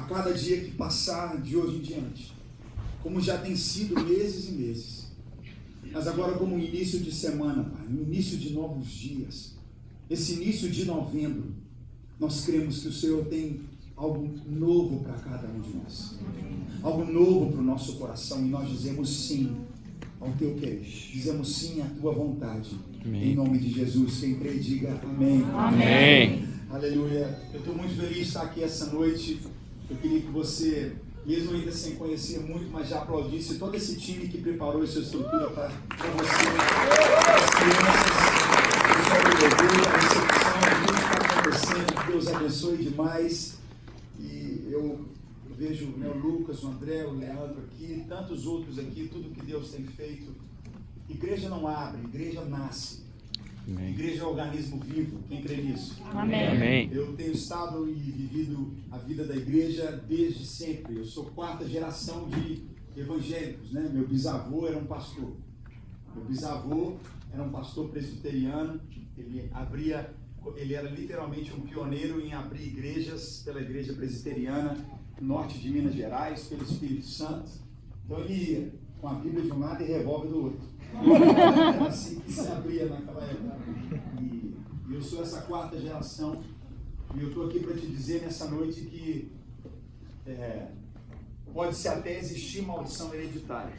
cada dia que passar de hoje em diante, como já tem sido meses e meses, mas agora como um início de semana, Pai, um início de novos dias, esse início de novembro, nós cremos que o Senhor tem algo novo para cada um de nós, algo novo para o nosso coração, e nós dizemos sim ao teu querer, dizemos sim à tua vontade. Amém. Em nome de Jesus, quem crê diga amém. Amém. Aleluia. Eu estou muito feliz de estar aqui essa noite. Eu queria que você, mesmo ainda sem conhecer muito, mas já aplaudisse todo esse time que preparou essa estrutura para você, as crianças, a recepção, tudo que está acontecendo. Que Deus abençoe demais. E eu vejo o Lucas, o André, o Leandro aqui, tantos outros aqui, tudo que Deus tem feito. Igreja não abre, igreja nasce. Amém. Igreja é um organismo vivo, quem crê nisso? Amém. Amém. Eu tenho estado e vivido a vida da igreja desde sempre. Eu sou quarta geração de evangélicos, né? Meu bisavô era um pastor. Meu bisavô era um pastor presbiteriano. Ele era literalmente um pioneiro em abrir igrejas pela igreja presbiteriana, norte de Minas Gerais, pelo Espírito Santo. Então ele ia com a Bíblia de um lado e revólver do outro. Era assim que se abria naquela época. E eu sou essa quarta geração. E eu estou aqui para te dizer nessa noite que pode-se até existir maldição hereditária.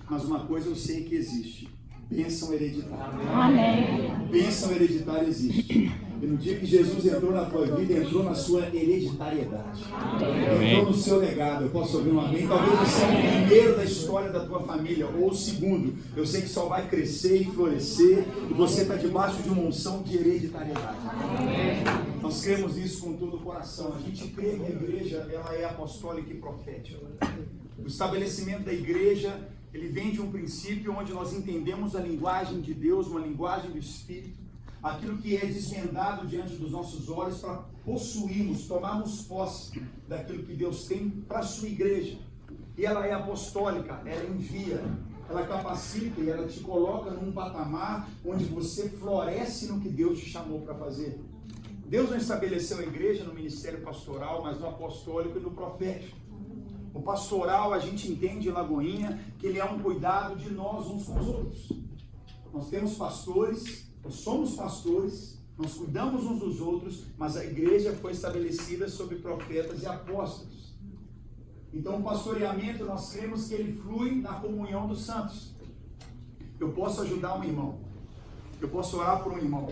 Mas uma coisa eu sei que existe: bênção hereditária. Amém. Bênção hereditária existe. E no dia que Jesus entrou na tua vida, entrou na sua hereditariedade. Amém. Entrou no seu legado. Eu posso ouvir um amém? Talvez você é o primeiro da história da tua família, ou o segundo. Eu sei que só vai crescer e florescer, e você está debaixo de uma unção de hereditariedade. Amém. Nós cremos nisso com todo o coração. A gente crê que a igreja ela é apostólica e profética. O estabelecimento da igreja, ele vem de um princípio onde nós entendemos a linguagem de Deus, uma linguagem do Espírito, aquilo que é desvendado diante dos nossos olhos para possuirmos, tomarmos posse daquilo que Deus tem para a sua igreja. E ela é apostólica, ela envia, ela capacita e ela te coloca num patamar onde você floresce no que Deus te chamou para fazer. Deus não estabeleceu a igreja no ministério pastoral, mas no apostólico e no profético. O pastoral, a gente entende em Lagoinha que ele é um cuidado de nós uns com os outros. Nós temos pastores, nós somos pastores, nós cuidamos uns dos outros, mas a igreja foi estabelecida sobre profetas e apóstolos. Então o pastoreamento, nós cremos que ele flui na comunhão dos santos. Eu posso ajudar um irmão, eu posso orar por um irmão,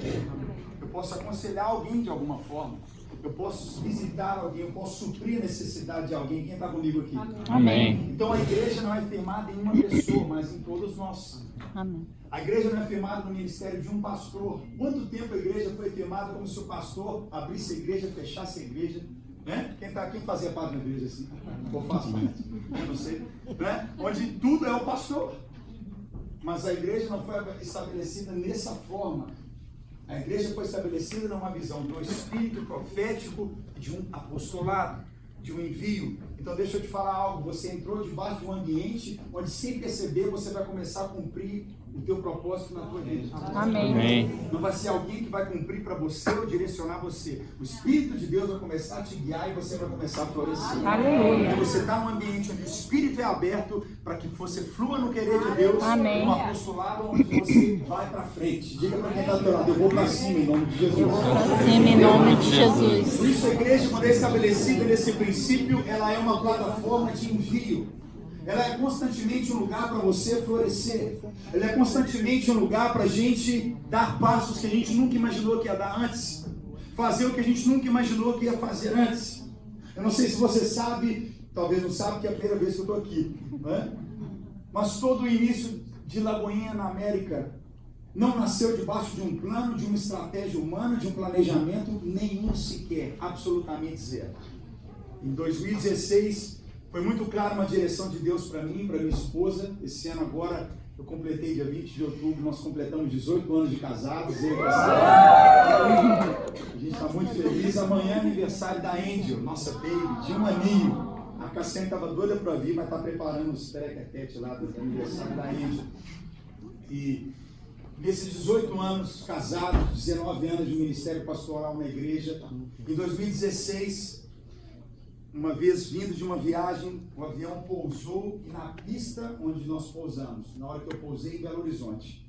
eu posso aconselhar alguém de alguma forma, eu posso visitar alguém, eu posso suprir a necessidade de alguém. Quem está comigo aqui? Amém. Então a igreja não é firmada em uma pessoa, mas em todos nós. Amém. A igreja não é firmada no ministério de um pastor. Quanto tempo a igreja foi firmada como se o pastor abrisse a igreja, fechasse a igreja? Né? Quem fazia parte da igreja assim? Ou faz parte? Eu não sei. Né? Onde tudo é o pastor. Mas a igreja não foi estabelecida dessa forma. A igreja foi estabelecida numa visão do espírito profético, de um apostolado, de um envio. Então deixa eu te falar algo, você entrou debaixo de um ambiente onde sem perceber você vai começar a cumprir o teu propósito na tua vida. Amém. Amém. Não vai ser alguém que vai cumprir para você ou direcionar você. O Espírito de Deus vai começar a te guiar e você vai começar a florescer. Aleluia. Porque você está num ambiente onde o Espírito é aberto para que você flua no querer de Deus. Amém. Um apostolado onde você vai para frente. Diga para quem está do teu lado, eu vou para cima em nome de Jesus. Para cima em nome de Jesus. Por isso a igreja, quando é estabelecida nesse princípio, ela é uma plataforma de envio. Ela é constantemente um lugar para você florescer. Ela é constantemente um lugar para a gente dar passos que a gente nunca imaginou que ia dar antes. Fazer o que a gente nunca imaginou que ia fazer antes. Eu não sei se você sabe, talvez não sabe, que é a primeira vez que eu estou aqui. Né? Mas todo o início de Lagoinha na América não nasceu debaixo de um plano, de uma estratégia humana, de um planejamento nenhum sequer. Absolutamente zero. Em 2016... foi muito claro uma direção de Deus para mim, para minha esposa. Esse ano agora, eu completei dia 20 de outubro, nós completamos 18 anos de casados. A gente está muito feliz. Amanhã é aniversário da Angel, nossa baby, de 1 aninho. A Cassiane estava doida para vir, mas está preparando os perequetete lá do aniversário da Angel. E nesses 18 anos casados, 19 anos de ministério pastoral na igreja, em 2016... uma vez vindo de uma viagem, o avião pousou e na pista onde nós pousamos, na hora que eu pousei em Belo Horizonte,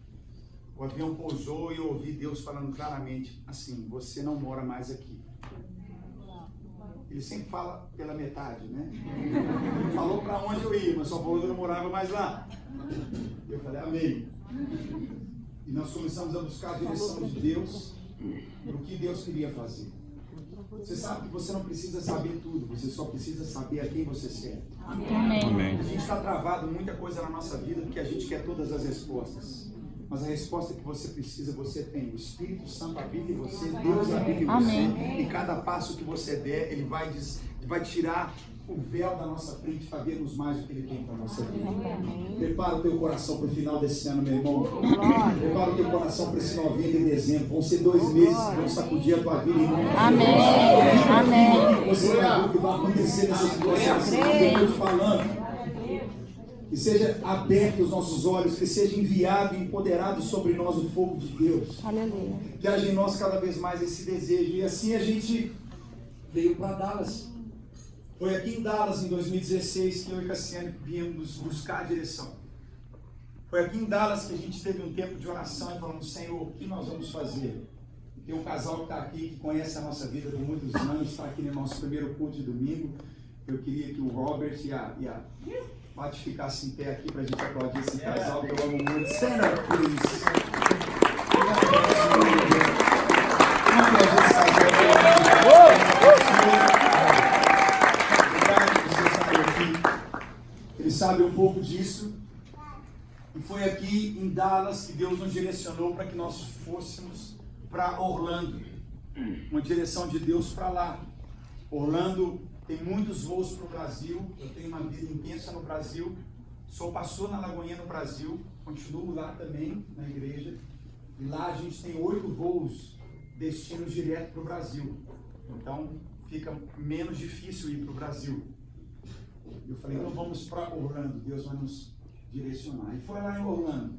o avião pousou e eu ouvi Deus falando claramente assim: você não mora mais aqui. Ele sempre fala pela metade, né? Ele falou para onde eu ia, mas só falou que eu não morava mais lá. Eu falei, amém. E nós começamos a buscar a direção de Deus, o que Deus queria fazer. Você sabe que você não precisa saber tudo, você só precisa saber a quem você serve. Amém. A gente está travado em muita coisa na nossa vida porque a gente quer todas as respostas. Mas a resposta que você precisa, você tem. O Espírito Santo habita em você, Deus habita em você. Amém. E cada passo que você der, Ele vai tirar o véu da nossa frente para vermos mais o que Ele tem para a nossa vida. Prepara o teu coração para o final desse ano, meu irmão. Prepara o teu coração para esse novembro e dezembro. Vão ser 2 meses que vão sacudir a tua vida em nome de Deus. Amém. Amém. Você vai ver o que vai acontecer nessas situações. Eu estou falando. Que seja aberto os nossos olhos, que seja enviado e empoderado sobre nós o fogo de Deus. Aleluia. Que haja em nós cada vez mais esse desejo. E assim a gente veio para Dallas. Foi aqui em Dallas, em 2016, que eu e Cassiane viemos buscar a direção. Foi aqui em Dallas que a gente teve um tempo de oração e falamos: Senhor, o que nós vamos fazer? Tem um casal que está aqui, que conhece a nossa vida por muitos anos, está aqui no nosso primeiro culto de domingo. Eu queria que o Robert e a Paty ficassem em pé aqui para a gente aplaudir esse casal que eu amo muito. Stand up, please. Ele sabe um pouco disso. E foi aqui em Dallas que Deus nos direcionou para que nós fôssemos para Orlando. Uma direção de Deus para lá. Orlando tem muitos voos para o Brasil. Eu tenho uma vida intensa no Brasil. Sou pastor na Lagoinha no Brasil. Continuo lá também, na igreja. E lá a gente tem 8 voos destinos direto para o Brasil. Então fica menos difícil ir para o Brasil. Eu falei, então vamos para Orlando. Deus vai nos direcionar. E foi lá em Orlando.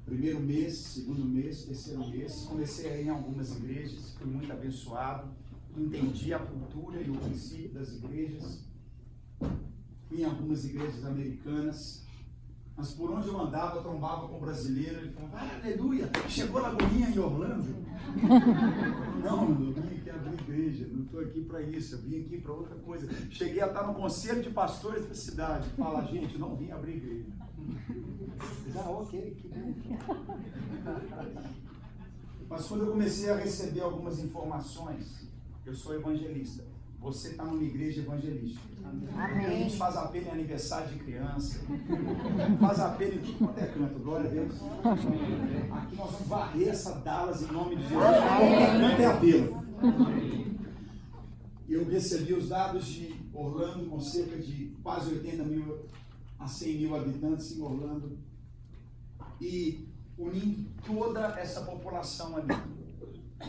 Primeiro mês, segundo mês, terceiro mês. Comecei a ir em algumas igrejas. Fui muito abençoado. Entendi a cultura e o princípio das igrejas. Fui em algumas igrejas americanas. Mas por onde eu andava, trombava com um brasileiro. Ele falava, aleluia, chegou a Lagoinha em Orlando. Não, eu vim aqui abrir igreja. Não estou aqui para isso. Eu vim aqui para outra coisa. Cheguei a estar no conselho de pastores da cidade. Fala, gente, não vim abrir igreja. Ok, que bom. Mas quando eu comecei a receber algumas informações, eu sou evangelista. Você está numa igreja evangelística. Amém. A gente faz apelo em aniversário de criança. Faz apelo em tudo quanto é canto. Glória a Deus. Aqui nós vamos varrer essa Dallas em nome de Jesus. Canto é apelo. Eu recebi os dados de Orlando com cerca de quase 80 mil a 100 mil habitantes em Orlando. E unindo toda essa população ali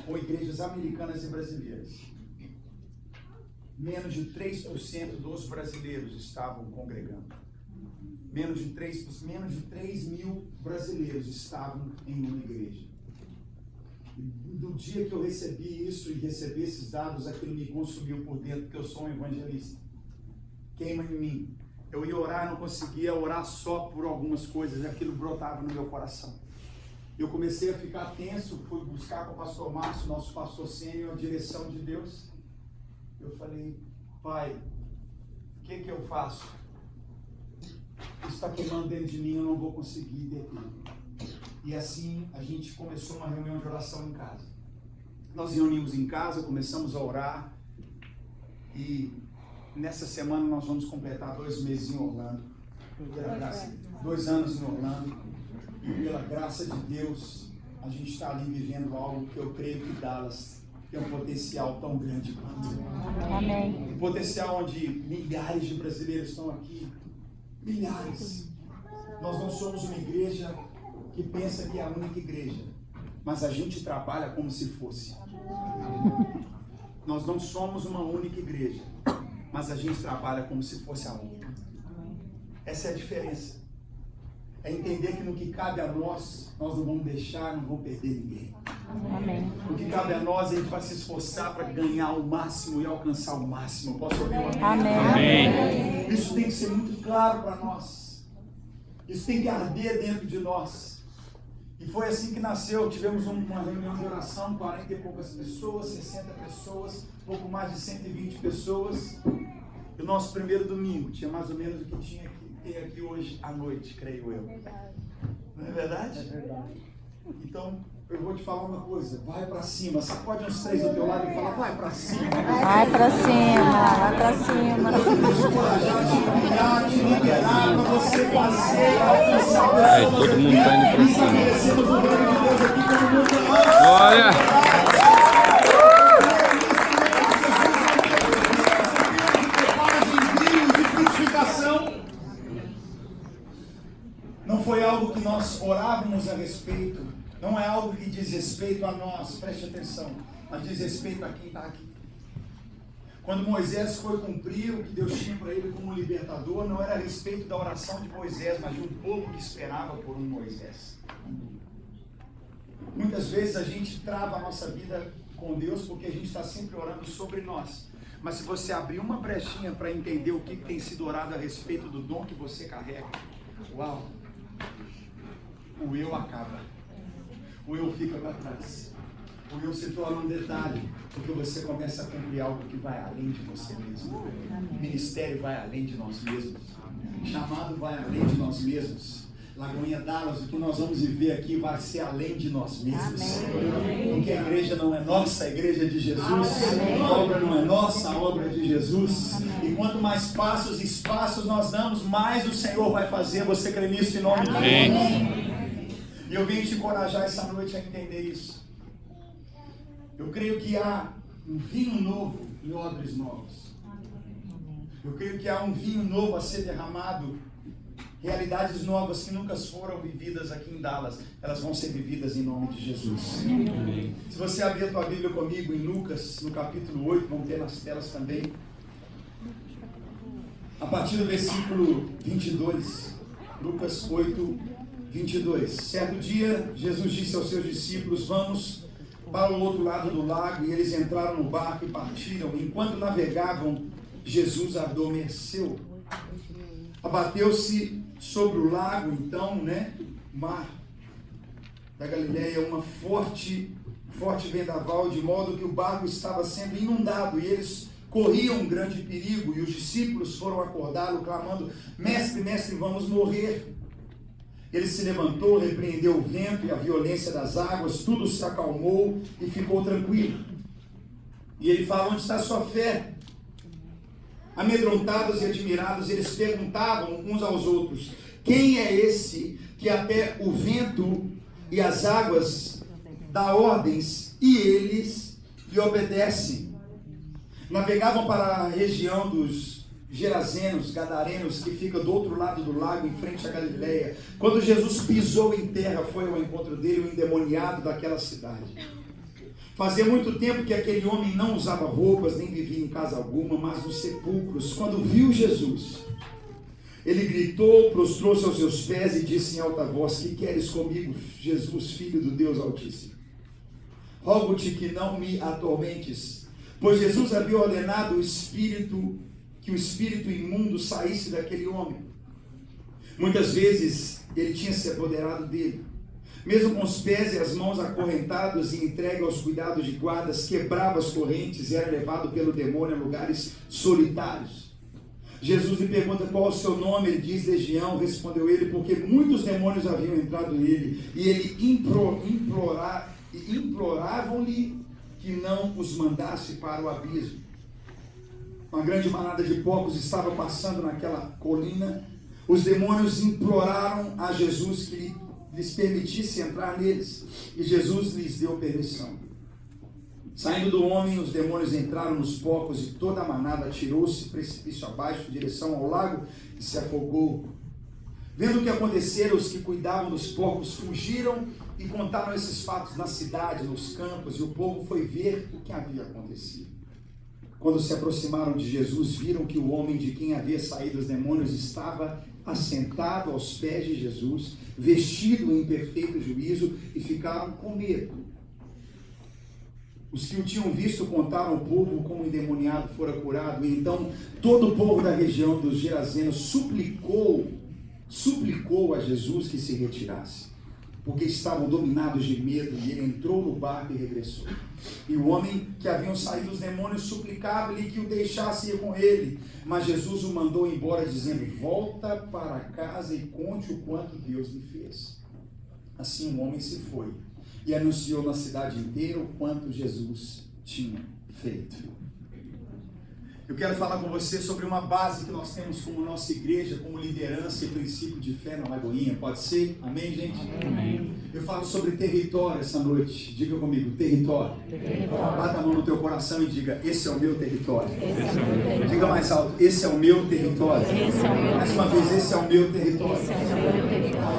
com igrejas americanas e brasileiras. Menos de 3% dos brasileiros estavam congregando. Menos de 3 mil brasileiros estavam em uma igreja. E no dia que eu recebi isso e recebi esses dados, aquilo me consumiu por dentro, porque eu sou um evangelista. Queima em mim. Eu ia orar, não conseguia orar só por algumas coisas, aquilo brotava no meu coração. Eu comecei a ficar tenso, fui buscar com o pastor Márcio, nosso pastor sênior, a direção de Deus. Eu falei, pai, o que eu faço? Isso está queimando dentro de mim, eu não vou conseguir deter. E assim a gente começou uma reunião de oração em casa. Nós reunimos em casa, começamos a orar. E nessa semana nós vamos completar 2 meses em Orlando. 2 anos em Orlando. E pela graça de Deus, a gente está ali vivendo algo que eu creio que Dallas tem um potencial tão grande quanto. Amém. Um potencial onde milhares de brasileiros estão aqui. Milhares. Nós não somos uma igreja que pensa que é a única igreja, mas a gente trabalha como se fosse. Nós não somos uma única igreja, mas a gente trabalha como se fosse a única. Essa é a diferença. É entender que no que cabe a nós, nós não vamos deixar, não vamos perder ninguém. Amém. O que cabe a nós, a gente vai se esforçar para ganhar o máximo e alcançar o máximo. Posso ouvir um amém? Amém. Isso tem que ser muito claro para nós. Isso tem que arder dentro de nós. E foi assim que nasceu. Tivemos uma reunião de oração, 40 e poucas pessoas, 60 pessoas, pouco mais de 120 pessoas. E o nosso primeiro domingo tinha mais ou menos o que tem aqui hoje à noite, creio eu. Não é verdade? É verdade. Então, eu vou te falar uma coisa, vai pra cima, sacode uns 3 do teu lado e fala, vai pra cima. Vai pra cima, vai pra cima. Eu vou te encorajar, te humilhar, te liberar pra você fazer, alcançar pessoas. Todo mundo tá indo pra cima. Estabelecemos o reino de Deus aqui, todo mundo. Glória! De frutificação. Não foi algo que nós orávamos a respeito. Não é algo que diz respeito a nós, preste atenção, mas diz respeito a quem está aqui. Quando Moisés foi cumprir o que Deus tinha para ele como libertador, não era a respeito da oração de Moisés, mas de um povo que esperava por um Moisés. Muitas vezes a gente trava a nossa vida com Deus porque a gente está sempre orando sobre nós. Mas se você abrir uma brechinha para entender o que tem sido orado a respeito do dom que você carrega, uau, o eu acaba. O eu fica para trás. O eu se torna um detalhe, porque você começa a cumprir algo que vai além de você mesmo. O ministério vai além de nós mesmos. O chamado vai além de nós mesmos. Lagoinha Dallas, o que nós vamos viver aqui vai ser além de nós mesmos. Porque a igreja não é nossa, a igreja é de Jesus. A obra não é nossa, a obra é de Jesus. E quanto mais passos e espaços nós damos, mais o Senhor vai fazer. Você crê nisso em nome de Jesus? E eu vim te encorajar essa noite a entender isso. Eu creio que há um vinho novo em odres novos. Eu creio que há um vinho novo a ser derramado. Realidades novas que nunca foram vividas aqui em Dallas. Elas vão ser vividas em nome de Jesus. Amém. Se você abrir a tua Bíblia comigo em Lucas, no capítulo 8, vamos ter nas telas também. A partir do versículo 22. Lucas 8, 22. Certo dia, Jesus disse aos seus discípulos, vamos para o outro lado do lago, e eles entraram no barco e partiram. Enquanto navegavam, Jesus adormeceu. Abateu-se sobre o lago, então, mar da Galileia, uma forte vendaval, de modo que o barco estava sendo inundado, e eles corriam um grande perigo, e os discípulos foram acordá-lo, clamando, mestre, mestre, vamos morrer. Ele se levantou, repreendeu o vento e a violência das águas, tudo se acalmou e ficou tranquilo. E ele fala, onde está a sua fé? Amedrontados e admirados, eles perguntavam uns aos outros, quem é esse que até o vento e as águas dá ordens e eles lhe obedecem? Navegavam para a região dos Gerazenos, Gadarenos, que fica do outro lado do lago, em frente à Galileia. Quando Jesus pisou em terra, foi ao encontro dele o endemoniado daquela cidade. Fazia muito tempo que aquele homem não usava roupas, nem vivia em casa alguma, mas nos sepulcros. Quando viu Jesus, ele gritou, prostrou-se aos seus pés e disse em alta voz, que queres comigo, Jesus, Filho do Deus Altíssimo? Rogo-te que não me atormentes, pois Jesus havia ordenado que o espírito imundo saísse daquele homem. Muitas vezes ele tinha se apoderado dele. Mesmo com os pés e as mãos acorrentados e entregue aos cuidados de guardas, quebrava as correntes e era levado pelo demônio a lugares solitários. Jesus lhe pergunta qual o seu nome, ele diz Legião, respondeu ele, porque muitos demônios haviam entrado nele, e ele imploravam-lhe que não os mandasse para o abismo. Uma grande manada de porcos estava passando naquela colina. Os demônios imploraram a Jesus que lhes permitisse entrar neles, e Jesus lhes deu permissão. Saindo do homem, os demônios entraram nos porcos e toda a manada atirou-se precipício abaixo em direção ao lago e se afogou. Vendo o que acontecera, os que cuidavam dos porcos fugiram e contaram esses fatos na cidade, nos campos, e o povo foi ver o que havia acontecido. Quando se aproximaram de Jesus, viram que o homem de quem havia saído os demônios estava assentado aos pés de Jesus, vestido em perfeito juízo, e ficaram com medo. Os que o tinham visto contaram ao povo como o endemoniado fora curado, e então todo o povo da região dos Gerazenos suplicou a Jesus que se retirasse, porque estavam dominados de medo, e ele entrou no barco e regressou. E o homem que haviam saído os demônios suplicava-lhe que o deixasse ir com ele, mas Jesus o mandou embora, dizendo: volta para casa e conte o quanto Deus lhe fez. Assim o homem se foi e anunciou na cidade inteira o quanto Jesus tinha feito. Eu quero falar com você sobre uma base que nós temos como nossa igreja, como liderança e princípio de fé na Lagoinha. Pode ser? Amém, gente? Amém. Eu falo sobre território essa noite. Diga comigo, território. Bata a mão no teu coração e diga: esse é o meu território. Diga mais alto: esse é o meu território. Mais uma vez: esse é o meu território.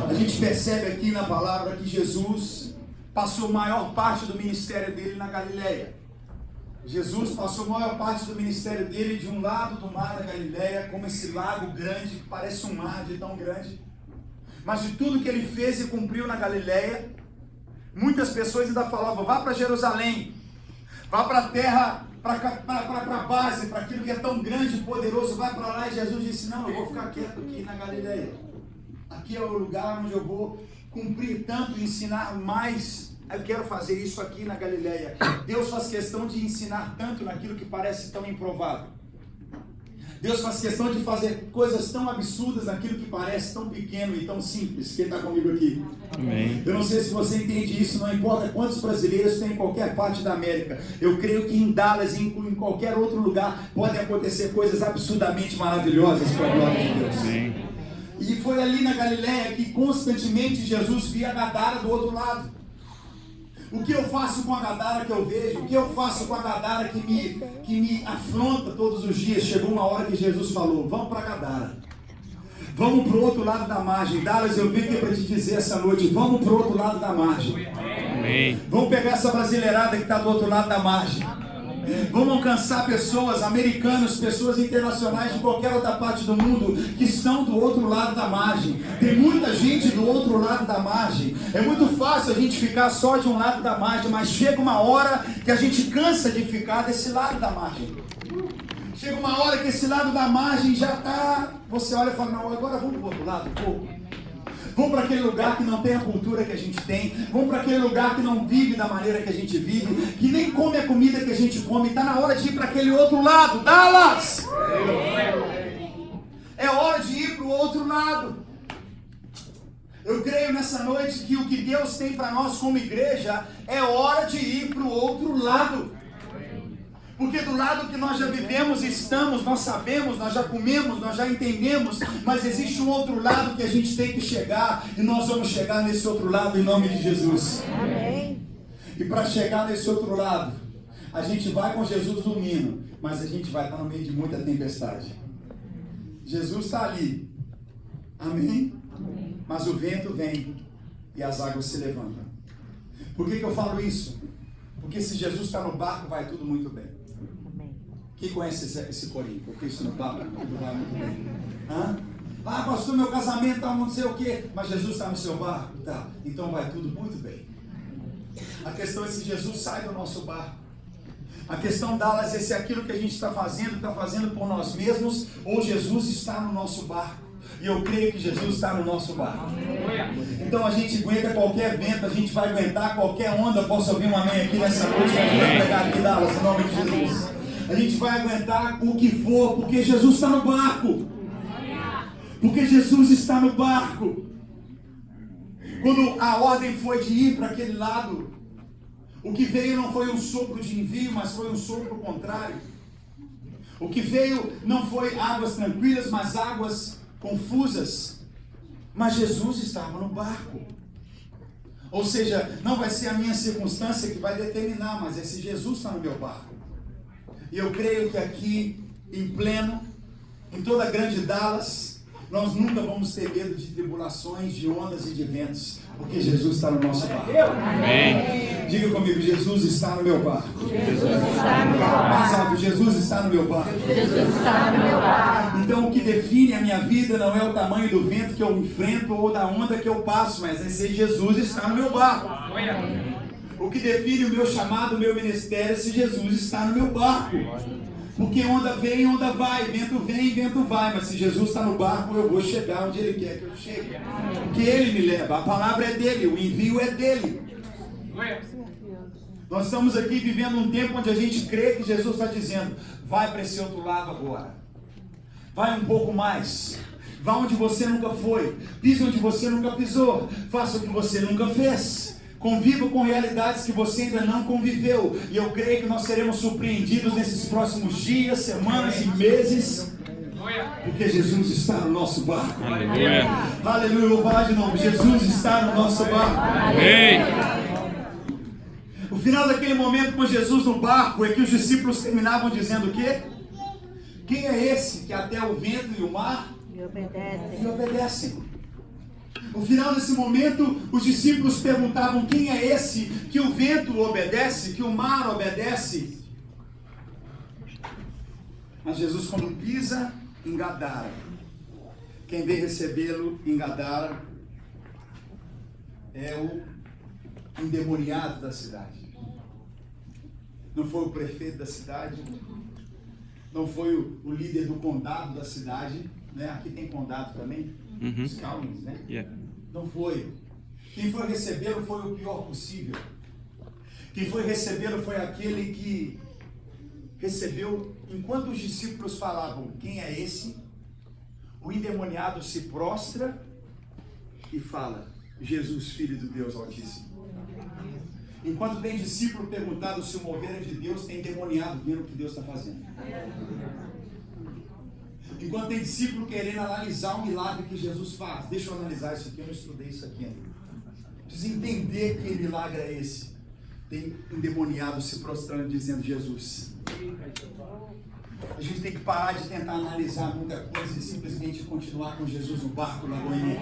A gente percebe aqui na palavra que Jesus passou a maior parte do ministério dele na Galileia. Jesus passou a maior parte do ministério dele de um lado do mar da Galileia, como esse lago grande, que parece um mar de tão grande. Mas de tudo que ele fez e cumpriu na Galileia, muitas pessoas ainda falavam: vá para Jerusalém, vá para a terra, para a base, para aquilo que é tão grande e poderoso, vai para lá. E Jesus disse: não, eu vou ficar quieto aqui na Galileia. Aqui é o lugar onde eu vou cumprir tanto e ensinar mais. Eu quero fazer isso aqui na Galileia. Deus faz questão de ensinar tanto naquilo que parece tão improvável. Deus faz questão de fazer coisas tão absurdas naquilo que parece tão pequeno e tão simples. Quem está comigo aqui? Amém. Eu não sei se você entende isso, não importa quantos brasileiros tem em qualquer parte da América. Eu creio que em Dallas e em qualquer outro lugar podem acontecer coisas absurdamente maravilhosas para a glória de Deus. Amém. E foi ali na Galileia que constantemente Jesus via a Gadara do outro lado. O que eu faço com a Gadara que eu vejo? O que eu faço com a Gadara que me afronta todos os dias? Chegou uma hora que Jesus falou: vamos para Gadara. Vamos para o outro lado da margem. Dallas, eu vim aqui para te dizer essa noite: vamos para o outro lado da margem. Amém. Vamos pegar essa brasileirada que está do outro lado da margem. Vamos alcançar pessoas, americanos, pessoas internacionais de qualquer outra parte do mundo que estão do outro lado da margem. Tem muita gente do outro lado da margem. É muito fácil a gente ficar só de um lado da margem, mas chega uma hora que a gente cansa de ficar desse lado da margem. Chega uma hora que esse lado da margem já está... Você olha e fala: não, agora vamos para o outro lado, pô. Vamos para aquele lugar que não tem a cultura que a gente tem. Vamos para aquele lugar que não vive da maneira que a gente vive, que nem come a comida que a gente come. Está na hora de ir para aquele outro lado. Dallas! É hora de ir para o outro lado. Eu creio nessa noite que o que Deus tem para nós como igreja é hora de ir para o outro lado. Porque do lado que nós já vivemos, estamos, nós sabemos, nós já comemos, nós já entendemos, mas existe um outro lado que a gente tem que chegar, e nós vamos chegar nesse outro lado em nome de Jesus. Amém. E para chegar nesse outro lado, a gente vai com Jesus dormindo, mas a gente vai estar no meio de muita tempestade. Jesus está ali, amém? Amém? Mas o vento vem e as águas se levantam. Por que eu falo isso? Porque se Jesus está no barco, vai tudo muito bem. Quem conhece esse corinho? Porque isso no barco tudo vai muito bem. Hã? Ah, pastor, meu casamento está não sei o quê, mas Jesus está no seu barco? Tá, então vai tudo muito bem. A questão é se Jesus sai do nosso barco. A questão, Dallas, é se aquilo que a gente está fazendo por nós mesmos, ou Jesus está no nosso barco. E eu creio que Jesus está no nosso barco. Então a gente aguenta qualquer vento, a gente vai aguentar qualquer onda. Posso ouvir um amém aqui nessa noite? Vai pregar aqui, Dallas, em nome de Jesus. A gente vai aguentar o que for, porque Jesus está no barco. Porque Jesus está no barco. Quando a ordem foi de ir para aquele lado, o que veio não foi um sopro de envio, mas foi um sopro contrário. O que veio não foi águas tranquilas, mas águas confusas. Mas Jesus estava no barco. Ou seja, não vai ser a minha circunstância que vai determinar, mas é se Jesus está no meu barco. E eu creio que aqui, em pleno, em toda a grande Dallas, nós nunca vamos ter medo de tribulações, de ondas e de ventos, porque Jesus está no nosso barco. Amém. Diga comigo: Jesus está no meu barco. Jesus está no meu barco. Jesus está no meu barco. Jesus está no meu barco. Então o que define a minha vida não é o tamanho do vento que eu enfrento ou da onda que eu passo, mas é se Jesus está no meu barco. O que define o meu chamado, o meu ministério é se Jesus está no meu barco. Porque onda vem, onda vai, vento vem, vento vai. Mas se Jesus está no barco, eu vou chegar onde Ele quer que eu chegue. Porque Ele me leva, a palavra é dEle, o envio é dEle. Nós estamos aqui vivendo um tempo onde a gente crê que Jesus está dizendo: vai para esse outro lado agora. Vai um pouco mais. Vá onde você nunca foi. Pise onde você nunca pisou. Faça o que você nunca fez. Conviva com realidades que você ainda não conviveu. E eu creio que nós seremos surpreendidos nesses próximos dias, semanas e meses. Porque Jesus está no nosso barco. Aleluia. Aleluia. Eu vou falar de novo. Jesus está no nosso barco. Amém. O final daquele momento com Jesus no barco é que os discípulos terminavam dizendo o quê? Quem é esse que até o vento e o mar lhe obedecem? No final desse momento, os discípulos perguntavam: quem é esse que o vento obedece, que o mar obedece? Mas Jesus, quando pisa em Gadara, quem vem recebê-lo em Gadara é o endemoniado da cidade. Não foi o prefeito da cidade, não foi o líder do condado da cidade, né? Aqui tem condado também, os counties, né? Não foi. Quem foi recebê-lo foi o pior possível. Quem foi recebê-lo foi aquele que recebeu, enquanto os discípulos falavam: quem é esse? O endemoniado se prostra e fala: Jesus, Filho do Deus Altíssimo. Enquanto tem discípulo perguntado se o mover é de Deus, tem endemoniado vendo o que Deus está fazendo. Enquanto tem discípulo querendo analisar o milagre que Jesus faz. Deixa eu analisar isso aqui, eu não estudei isso aqui ainda. Preciso entender que milagre é esse. Tem endemoniado se prostrando dizendo: Jesus. A gente tem que parar de tentar analisar muita coisa e simplesmente continuar com Jesus no barco na Goiânia.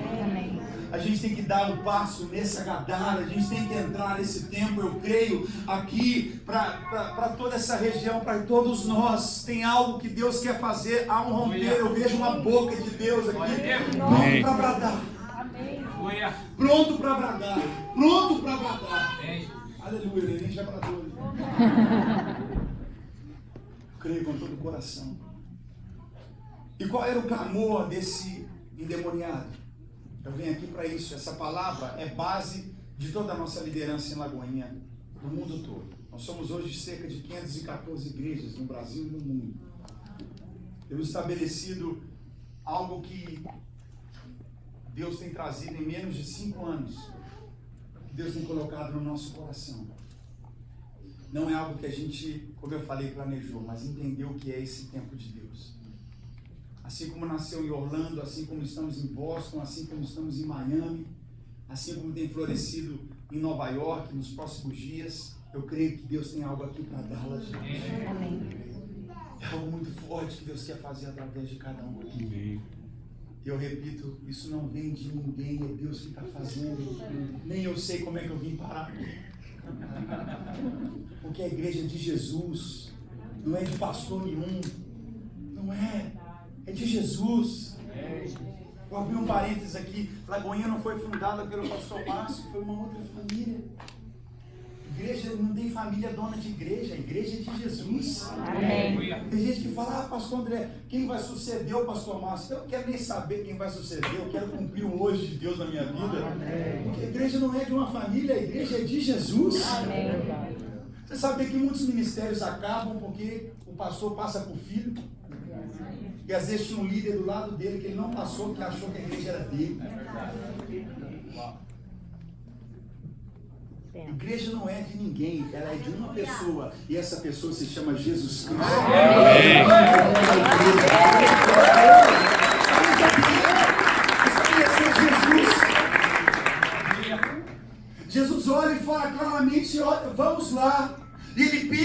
A gente tem que dar um passo nessa Gadara, a gente tem que entrar nesse tempo, eu creio, aqui para toda essa região, para todos nós. Tem algo que Deus quer fazer, há um romper. Eu vejo uma boca de Deus aqui, pronto para bradar. Pronto para bradar. Pronto para bradar. Aleluia, ele já bradou. Creio com todo o coração. E qual era o clamor desse endemoniado? Eu venho aqui para isso. Essa palavra é base de toda a nossa liderança em Lagoinha, no mundo todo. Nós somos hoje cerca de 514 igrejas no Brasil e no mundo. Temos estabelecido algo que Deus tem trazido em menos de 5 anos, que Deus tem colocado no nosso coração. Não é algo que a gente, como eu falei, planejou, mas entendeu o que é esse tempo de Deus. Assim como nasceu em Orlando, assim como estamos em Boston, assim como estamos em Miami, assim como tem florescido em Nova York nos próximos dias, eu creio que Deus tem algo aqui para Dallas. Amém. É algo muito forte que Deus quer fazer através de cada um aqui. E eu repito, isso não vem de ninguém, é Deus que está fazendo. Nem eu sei como é que eu vim parar aqui. Porque a igreja é de Jesus, não é de pastor nenhum, não é, é de Jesus. Eu abri um parênteses aqui. Lagoinha não foi fundada pelo pastor Márcio, foi uma outra família. Igreja não tem família dona de igreja, a igreja é de Jesus. Amém. Tem gente que fala: pastor André, quem vai suceder o pastor Márcio? Eu não quero nem saber quem vai suceder, eu quero cumprir o hoje de Deus na minha vida. Porque a igreja não é de uma família, a igreja é de Jesus. Amém. Você sabe que muitos ministérios acabam porque o pastor passa por filho. E às vezes tinha um líder do lado dele que ele não passou, que achou que a igreja era dele. A igreja não é de ninguém, ela é de uma pessoa. E essa pessoa se chama Jesus Cristo. Jesus olha e fala claramente: olha, vamos lá. E ele pisa